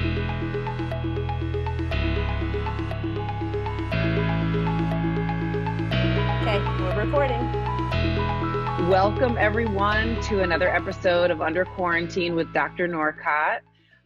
Okay, we're recording. Welcome, everyone, to another episode of Under Quarantine with Dr. Norcott.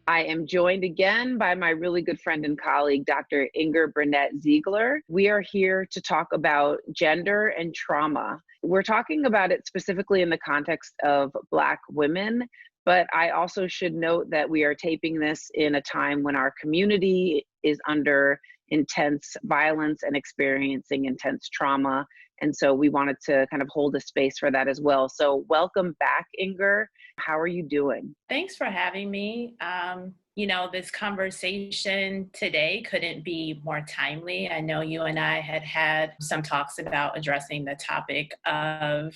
I am joined again by my really good friend and colleague, Dr. Burnett-Zeilgler. We are here to talk about gender and trauma. We're talking about it specifically in the context of Black women, but I also should note that we are taping this in a time when our community is under intense violence and experiencing intense trauma. And so we wanted to kind of hold a space for that as well. So welcome back, Inger. How are you doing? Thanks for having me. This conversation today couldn't be more timely. I know you and I had some talks about addressing the topic of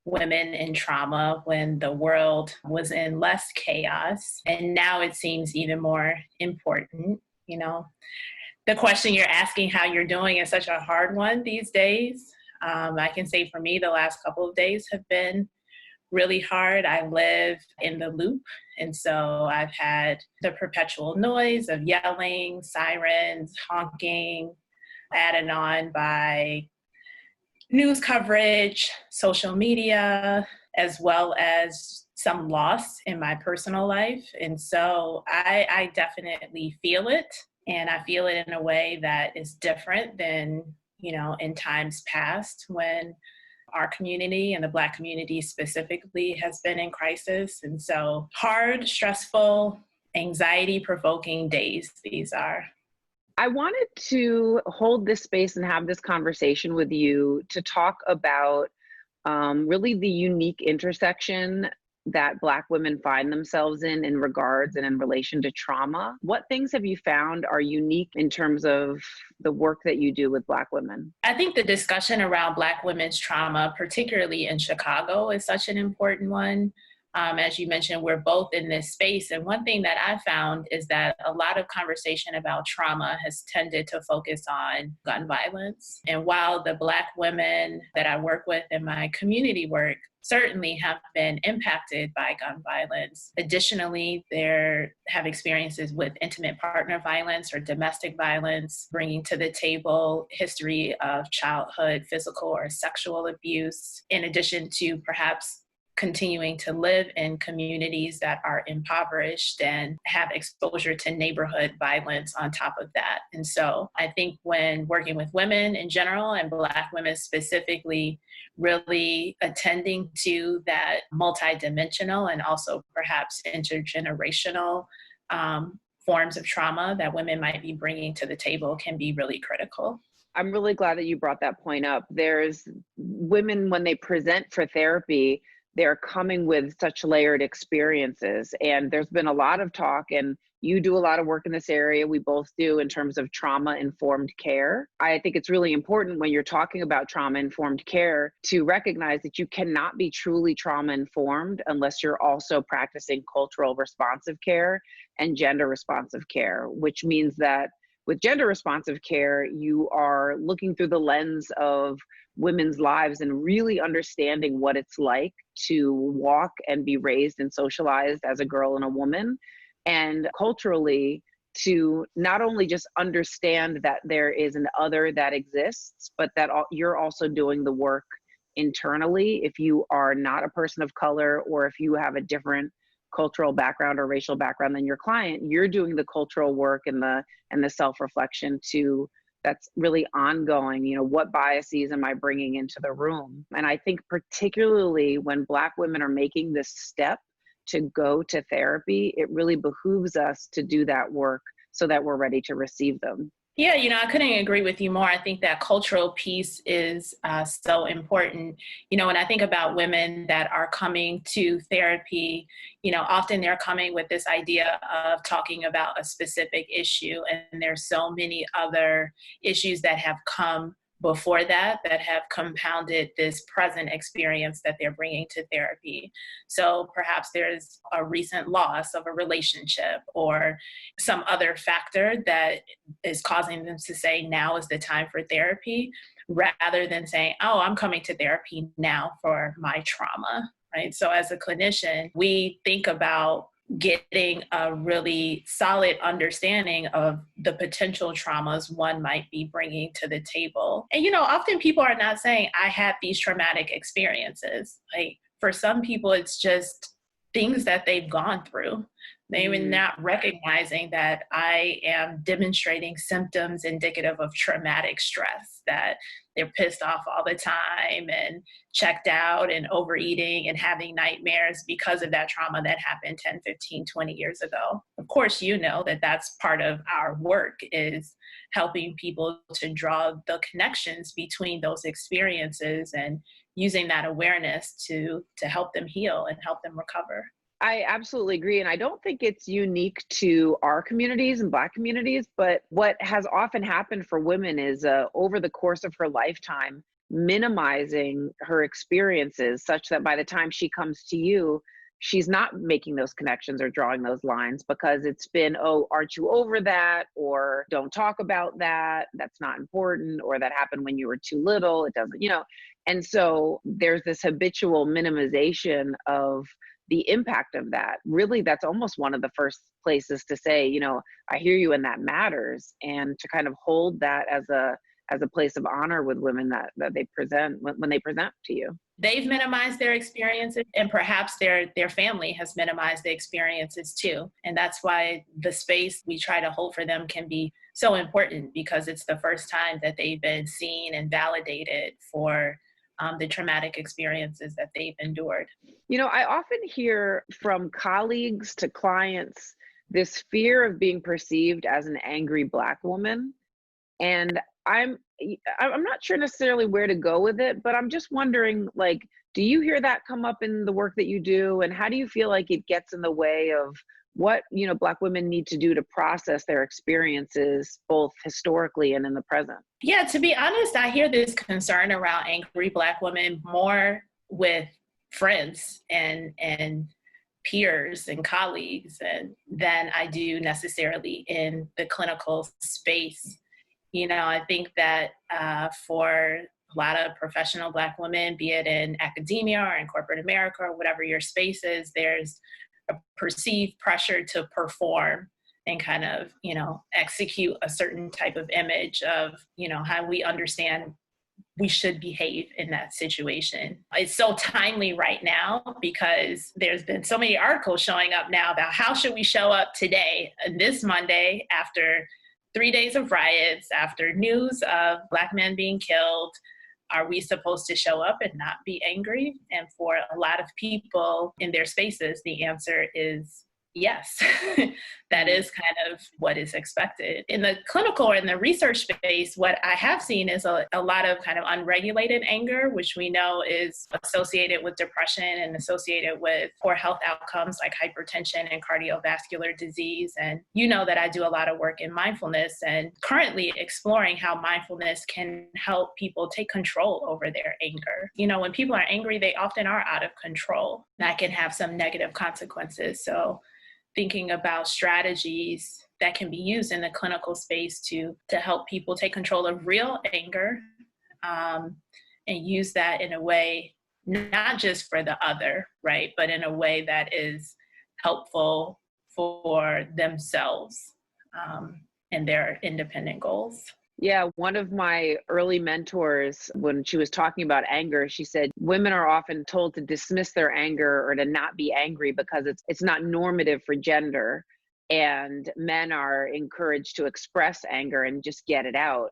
women in trauma when the world was in less chaos. And now it seems even more important. The question you're asking how you're doing is such a hard one these days. I can say for me, the last couple of days have been really hard. I live in the loop. And so I've had the perpetual noise of yelling, sirens, honking, added on by news coverage, social media, as well as some loss in my personal life. And so I definitely feel it. And I feel it in a way that is different than, in times past when our community and the Black community specifically has been in crisis. And so hard, stressful, anxiety-provoking days these are. I wanted to hold this space and have this conversation with you to talk about really the unique intersection that Black women find themselves in regards and in relation to trauma. What things have you found are unique in terms of the work that you do with Black women? I think the discussion around Black women's trauma, particularly in Chicago, is such an important one. As you mentioned, we're both in this space. And one thing that I found is that a lot of conversation about trauma has tended to focus on gun violence. And while the Black women that I work with in my community work certainly have been impacted by gun violence, additionally, they have experiences with intimate partner violence or domestic violence, bringing to the table history of childhood physical or sexual abuse, in addition to perhaps continuing to live in communities that are impoverished and have exposure to neighborhood violence on top of that. And so I think when working with women in general and Black women specifically, really attending to that multidimensional and also perhaps intergenerational forms of trauma that women might be bringing to the table can be really critical. I'm really glad that you brought that point up. There's women, when they present for therapy, they're coming with such layered experiences. And there's been a lot of talk, and you do a lot of work in this area. We both do, in terms of trauma-informed care. I think it's really important when you're talking about trauma-informed care to recognize that you cannot be truly trauma-informed unless you're also practicing cultural responsive care and gender responsive care, which means that with gender responsive care, you are looking through the lens of women's lives and really understanding what it's like to walk and be raised and socialized as a girl and a woman. And culturally, to not only just understand that there is an other that exists, but that you're also doing the work internally. If you are not a person of color, or if you have a different cultural background or racial background than your client, you're doing the cultural work and the self-reflection to that's really ongoing. What biases am I bringing into the room? And I think particularly when Black women are making this step to go to therapy, it really behooves us to do that work so that we're ready to receive them. Yeah, I couldn't agree with you more. I think that cultural piece is so important. When I think about women that are coming to therapy, often they're coming with this idea of talking about a specific issue, and there's so many other issues that have come before that have compounded this present experience that they're bringing to therapy. So perhaps there's a recent loss of a relationship or some other factor that is causing them to say, now is the time for therapy, rather than saying, oh, I'm coming to therapy now for my trauma, right? So as a clinician, we think about getting a really solid understanding of the potential traumas one might be bringing to the table. And, often people are not saying, I had these traumatic experiences. Like, for some people, it's just things that they've gone through. They were not recognizing that I am demonstrating symptoms indicative of traumatic stress, that they're pissed off all the time and checked out and overeating and having nightmares because of that trauma that happened 10, 15, 20 years ago. Of course, that that's part of our work, is helping people to draw the connections between those experiences and using that awareness to help them heal and help them recover. I absolutely agree. And I don't think it's unique to our communities and Black communities, but what has often happened for women is over the course of her lifetime, minimizing her experiences such that by the time she comes to you, she's not making those connections or drawing those lines, because it's been, oh, aren't you over that? Or don't talk about that. That's not important. Or that happened when you were too little. It doesn't, And so there's this habitual minimization of the impact of that. Really, that's almost one of the first places to say, I hear you and that matters, and to kind of hold that as a place of honor with women that they present when they present to you. They've minimized their experiences, and perhaps their family has minimized the experiences too. And that's why the space we try to hold for them can be so important, because it's the first time that they've been seen and validated for the traumatic experiences that they've endured. I often hear from colleagues to clients this fear of being perceived as an angry Black woman. And I'm not sure necessarily where to go with it, but I'm just wondering, do you hear that come up in the work that you do? And how do you feel like it gets in the way of what, Black women need to do to process their experiences, both historically and in the present? Yeah, to be honest, I hear this concern around angry Black women more with friends and peers and colleagues than I do necessarily in the clinical space. I think that for a lot of professional Black women, be it in academia or in corporate America or whatever your space is, there's a perceived pressure to perform and kind of, execute a certain type of image of, how we understand we should behave in that situation. It's so timely right now because there's been so many articles showing up now about how should we show up today, this Monday, after 3 days of riots, after news of Black men being killed. Are we supposed to show up and not be angry? And for a lot of people in their spaces, the answer is yes. That is kind of what is expected. In the clinical or in the research space, what I have seen is a lot of kind of unregulated anger, which we know is associated with depression and associated with poor health outcomes like hypertension and cardiovascular disease. And that I do a lot of work in mindfulness and currently exploring how mindfulness can help people take control over their anger. When people are angry, they often are out of control. That can have some negative consequences. So thinking about strategies that can be used in the clinical space to help people take control of real anger, and use that in a way, not just for the other, right, but in a way that is helpful for themselves and their independent goals. Yeah, one of my early mentors, when she was talking about anger, she said women are often told to dismiss their anger or to not be angry because it's not normative for gender, and men are encouraged to express anger and just get it out.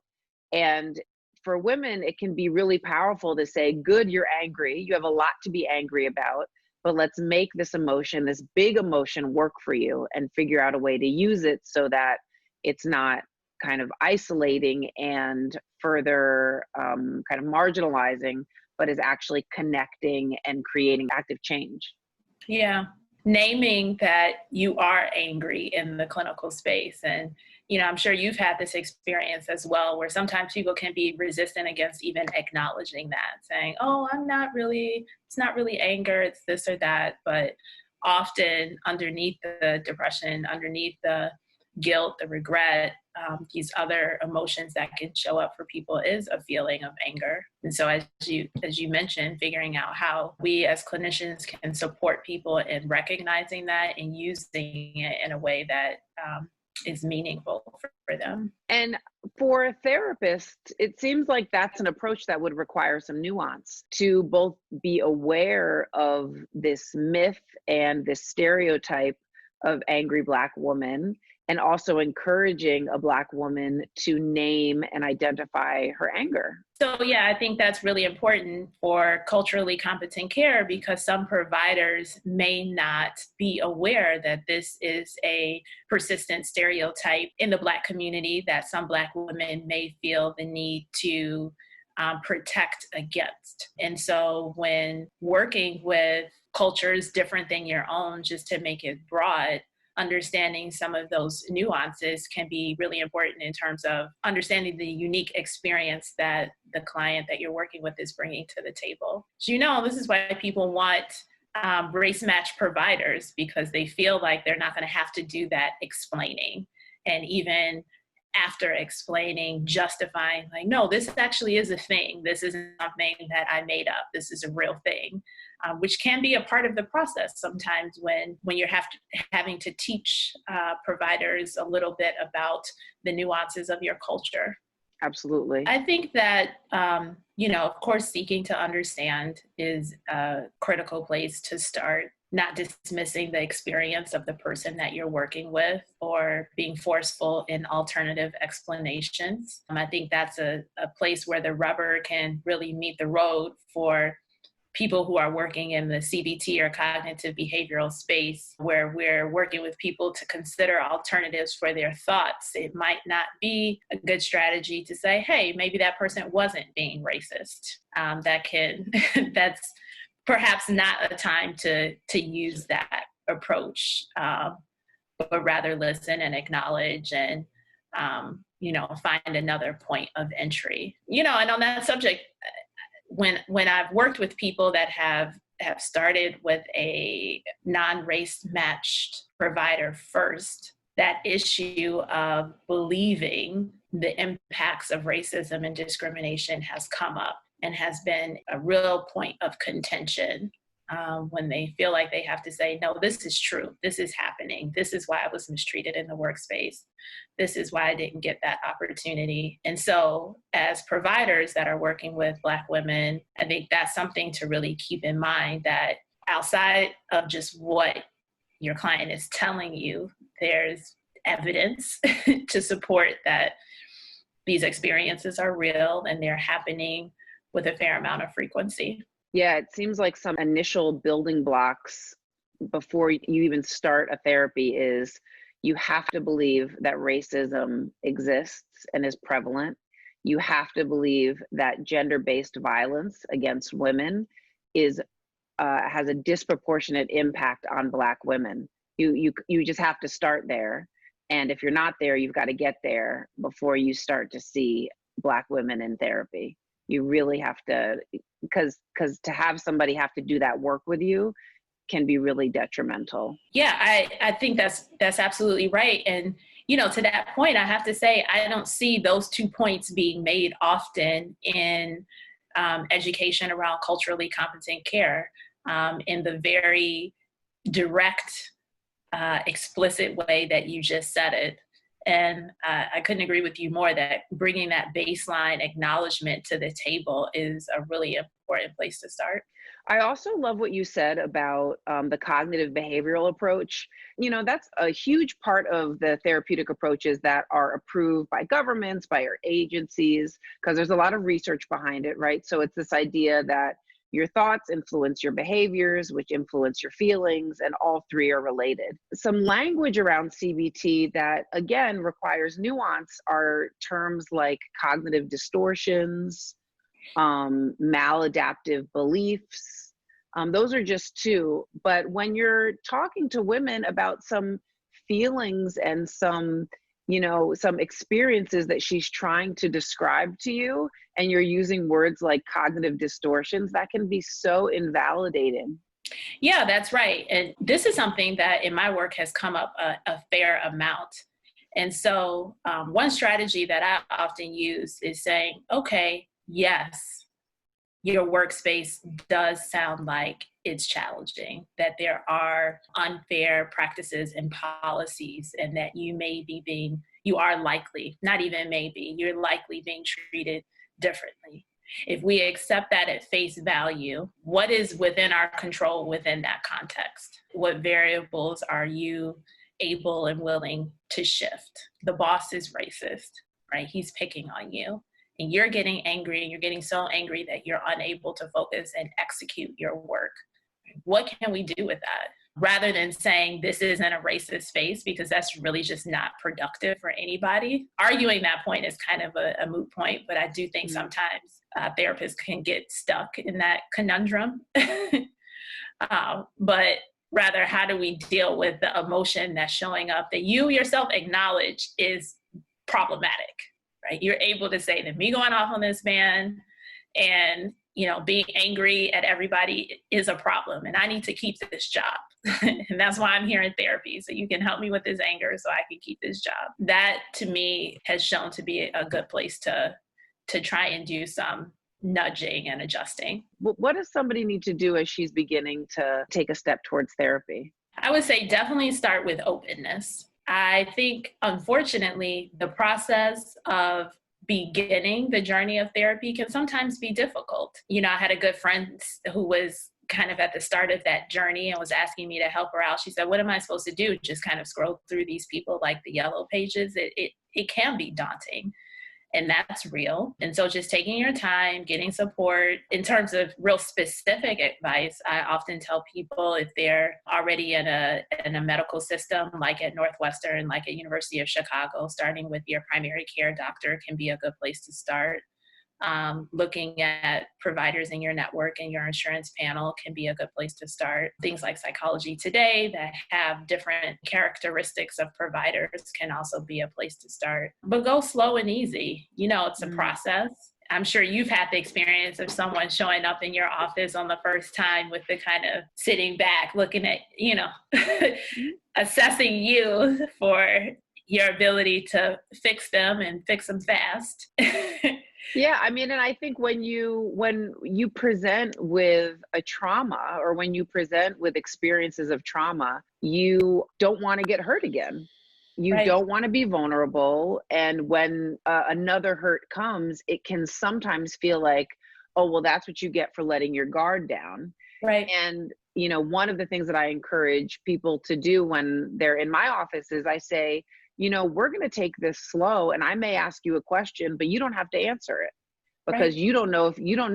And for women, it can be really powerful to say, good, you're angry. You have a lot to be angry about, but let's make this emotion, this big emotion, work for you and figure out a way to use it so that it's not kind of isolating and further kind of marginalizing, but is actually connecting and creating active change. Yeah. Naming that you are angry in the clinical space. And, I'm sure you've had this experience as well, where sometimes people can be resistant against even acknowledging that, saying, oh, it's not really anger, it's this or that. But often underneath the depression, underneath the guilt, the regret, these other emotions that can show up for people is a feeling of anger. And so as you mentioned, figuring out how we as clinicians can support people in recognizing that and using it in a way that is meaningful for them. And for a therapist, it seems like that's an approach that would require some nuance to both be aware of this myth and this stereotype of angry Black woman, and also encouraging a Black woman to name and identify her anger. So yeah, I think that's really important for culturally competent care, because some providers may not be aware that this is a persistent stereotype in the Black community that some Black women may feel the need to protect against. And so when working with cultures different than your own, just to make it broad, understanding some of those nuances can be really important in terms of understanding the unique experience that the client that you're working with is bringing to the table. So, this is why people want race match providers, because they feel like they're not going to have to do that explaining. And even after explaining, justifying, like, no, this actually is a thing. This isn't something that I made up. This is a real thing, which can be a part of the process sometimes when you're having to teach providers a little bit about the nuances of your culture. Absolutely. I think that, of course, seeking to understand is a critical place to start. Not dismissing the experience of the person that you're working with or being forceful in alternative explanations. I think that's a place where the rubber can really meet the road for people who are working in the CBT or cognitive behavioral space, where we're working with people to consider alternatives for their thoughts. It might not be a good strategy to say, hey, maybe that person wasn't being racist. That's perhaps not a time to use that approach, but rather listen and acknowledge and, find another point of entry. And on that subject, when I've worked with people that have started with a non-race matched provider first, that issue of believing the impacts of racism and discrimination has come up and has been a real point of contention when they feel like they have to say, no, this is true. This is happening. This is why I was mistreated in the workspace. This is why I didn't get that opportunity. And so as providers that are working with Black women, I think that's something to really keep in mind, that outside of just what your client is telling you, there's evidence to support that these experiences are real and they're happening with a fair amount of frequency. Yeah, it seems like some initial building blocks before you even start a therapy is you have to believe that racism exists and is prevalent. You have to believe that gender-based violence against women has a disproportionate impact on Black women. You just have to start there. And if you're not there, you've got to get there before you start to see Black women in therapy. You really have to, because to have somebody have to do that work with you can be really detrimental. Yeah, I think that's absolutely right. And, to that point, I have to say, I don't see those 2 points being made often in education around culturally competent care in the very direct, explicit way that you just said it. And I couldn't agree with you more that bringing that baseline acknowledgement to the table is a really important place to start. I also love what you said about the cognitive behavioral approach. That's a huge part of the therapeutic approaches that are approved by governments, by our agencies, because there's a lot of research behind it, right? So it's this idea that your thoughts influence your behaviors, which influence your feelings, and all three are related. Some language around CBT that, again, requires nuance are terms like cognitive distortions, maladaptive beliefs. Those are just two. But when you're talking to women about some feelings and some experiences that she's trying to describe to you, and you're using words like cognitive distortions, that can be so invalidating. Yeah, that's right. And this is something that in my work has come up a fair amount. And so one strategy that I often use is saying, okay, yes, your workspace does sound like it's challenging, that there are unfair practices and policies, and that you are likely, not even maybe, you're likely being treated differently. If we accept that at face value, what is within our control within that context? What variables are you able and willing to shift? The boss is racist, right? He's picking on you. And you're getting angry, and you're getting so angry that you're unable to focus and execute your work. What can we do with that? Rather than saying this isn't a racist space, because that's really just not productive for anybody. Arguing that point is kind of a moot point, but I do think sometimes therapists can get stuck in that conundrum. But rather, how do we deal with the emotion that's showing up that you yourself acknowledge is problematic? Right? You're able to say that me going off on this man and, being angry at everybody is a problem, and I need to keep this job. And that's why I'm here in therapy. So you can help me with this anger so I can keep this job. That to me has shown to be a good place to try and do some nudging and adjusting. What does somebody need to do as she's beginning to take a step towards therapy? I would say definitely start with openness. I think, unfortunately, the process of beginning the journey of therapy can sometimes be difficult. I had a good friend who was kind of at the start of that journey and was asking me to help her out. She said, what am I supposed to do? Just kind of scroll through these people like the yellow pages? It can be daunting. And that's real. And so just taking your time, getting support. In terms of real specific advice, I often tell people if they're already in a medical system, like at Northwestern, like at University of Chicago, starting with your primary care doctor can be a good place to start. Looking at providers in your network and your insurance panel can be a good place to start. Things like Psychology Today that have different characteristics of providers can also be a place to start. But go slow and easy. It's a process. I'm sure you've had the experience of someone showing up in your office on the first time with the kind of sitting back, looking at, assessing you for your ability to fix them and fix them fast. Yeah, and I think when you present with a trauma, or when you present with experiences of trauma, you don't want to get hurt again. You Right. don't want to be vulnerable. And when another hurt comes, it can sometimes feel like, oh, well, that's what you get for letting your guard down. Right. And, one of the things that I encourage people to do when they're in my office is I say, we're going to take this slow, and I may ask you a question, but you don't have to answer it, because Right. you don't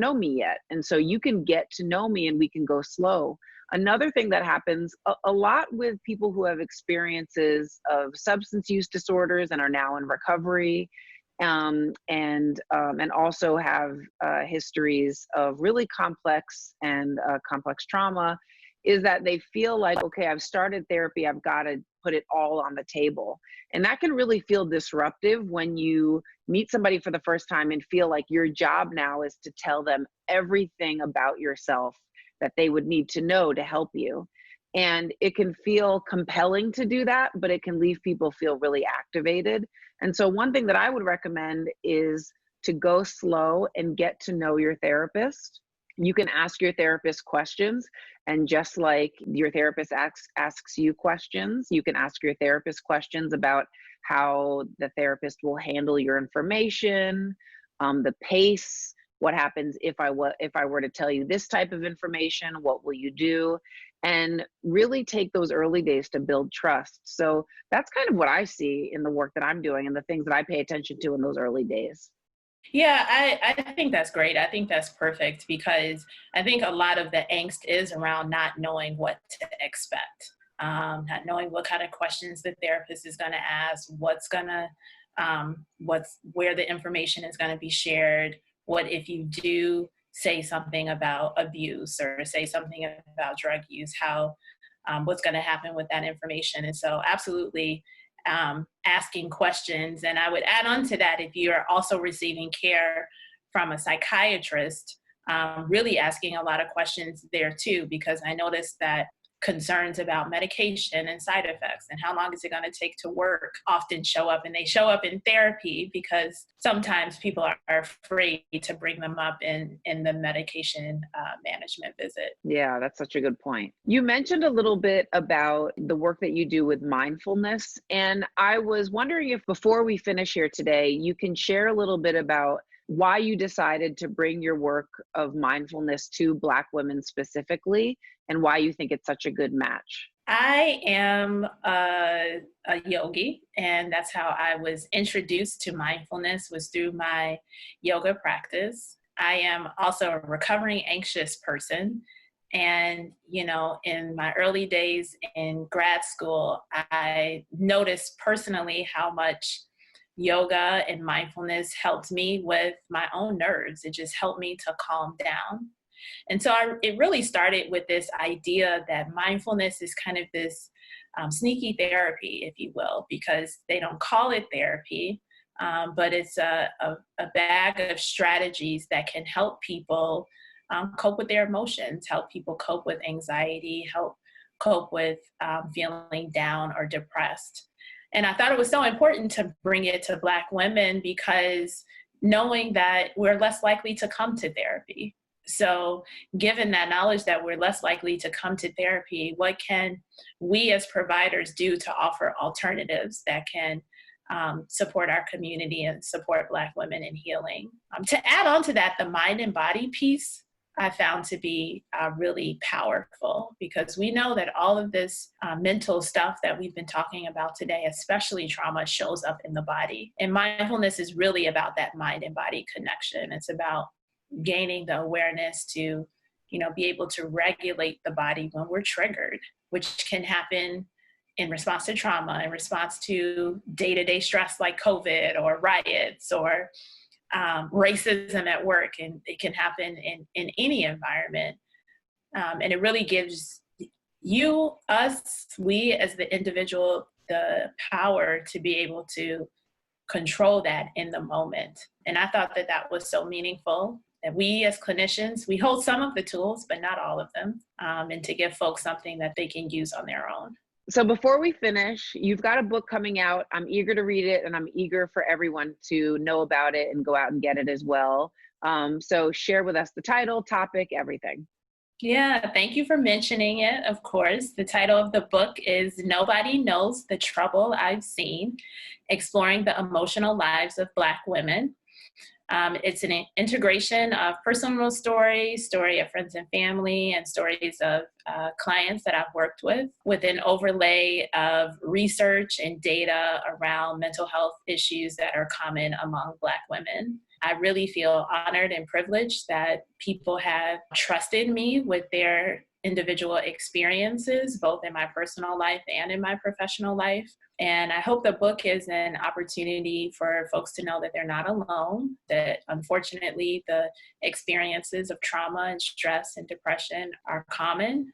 know me yet. And so you can get to know me, and we can go slow. Another thing that happens a lot with people who have experiences of substance use disorders and are now in recovery, and also have histories of really complex trauma, is that they feel like, okay, I've started therapy, I've got to put it all on the table. And that can really feel disruptive when you meet somebody for the first time and feel like your job now is to tell them everything about yourself that they would need to know to help you. And it can feel compelling to do that, but it can leave people feel really activated. And so one thing that I would recommend is to go slow and get to know your therapist. You can ask your therapist questions, and just like your therapist asks you questions, you can ask your therapist questions about how the therapist will handle your information, the pace. What happens if I were to tell you this type of information? What will you do? And really take those early days to build trust. So that's kind of what I see in the work that I'm doing and the things that I pay attention to in those early days. Yeah, I think that's great. I think that's perfect, because I think a lot of the angst is around not knowing what to expect, not knowing what kind of questions the therapist is going to ask, where the information is going to be shared, what if you do say something about abuse or say something about drug use, what's going to happen with that information. And so absolutely, asking questions. And I would add on to that, if you're also receiving care from a psychiatrist, really asking a lot of questions there too, because I noticed that concerns about medication and side effects and how long is it going to take to work often show up. And they show up in therapy because sometimes people are afraid to bring them up in the medication management visit. Yeah, that's such a good point. You mentioned a little bit about the work that you do with mindfulness. And I was wondering if before we finish here today, you can share a little bit about why you decided to bring your work of mindfulness to Black women specifically, and why you think it's such a good match. I am a yogi, and that's how I was introduced to mindfulness, was through my yoga practice. I am also a recovering anxious person. And, in my early days in grad school, I noticed personally how much yoga and mindfulness helped me with my own nerves. It just helped me to calm down. And so it really started with this idea that mindfulness is kind of this sneaky therapy, if you will, because they don't call it therapy, but it's a bag of strategies that can help people cope with their emotions, help people cope with anxiety, help cope with feeling down or depressed. And I thought it was so important to bring it to Black women because knowing that we're less likely to come to therapy. So given that knowledge that we're less likely to come to therapy, what can we as providers do to offer alternatives that can support our community and support Black women in healing? To add on to that, the mind and body piece I found to be really powerful, because we know that all of this mental stuff that we've been talking about today, especially trauma, shows up in the body. And mindfulness is really about that mind and body connection. It's about gaining the awareness to, be able to regulate the body when we're triggered, which can happen in response to trauma, in response to day-to-day stress like COVID or riots or racism at work, and it can happen in any environment. And it really gives we as the individual, the power to be able to control that in the moment. And I thought that was so meaningful, that we as clinicians, we hold some of the tools, but not all of them, and to give folks something that they can use on their own. So before we finish, you've got a book coming out. I'm eager to read it, and I'm eager for everyone to know about it and go out and get it as well. So share with us the title, topic, everything. Yeah, thank you for mentioning it. Of course, the title of the book is Nobody Knows the Trouble I've Seen, Exploring the Emotional Lives of Black Women. It's an integration of personal story of friends and family, and stories of clients that I've worked with an overlay of research and data around mental health issues that are common among Black women. I really feel honored and privileged that people have trusted me with their individual experiences, both in my personal life and in my professional life. And I hope the book is an opportunity for folks to know that they're not alone, that unfortunately the experiences of trauma and stress and depression are common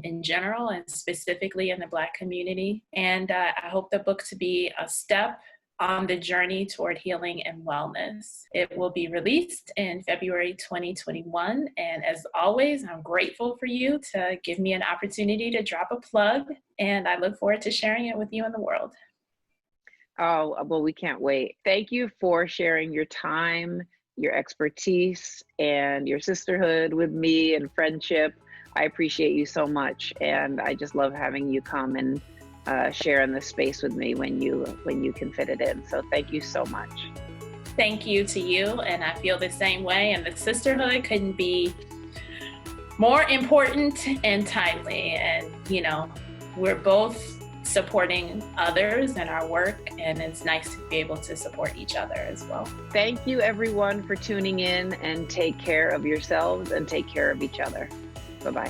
in general, and specifically in the Black community. And I hope the book to be a step on the journey toward healing and wellness. It will be released in February 2021. And as always, I'm grateful for you to give me an opportunity to drop a plug, and I look forward to sharing it with you and the world. Oh, well, we can't wait. Thank you for sharing your time, your expertise, and your sisterhood with me and friendship. I appreciate you so much. And I just love having you come and share in this space with me when you can fit it in. So thank you so much. Thank you to you. And I feel the same way. And the sisterhood couldn't be more important and timely. And, we're both supporting others in our work, and it's nice to be able to support each other as well. Thank you, everyone, for tuning in, and take care of yourselves and take care of each other. Bye-bye.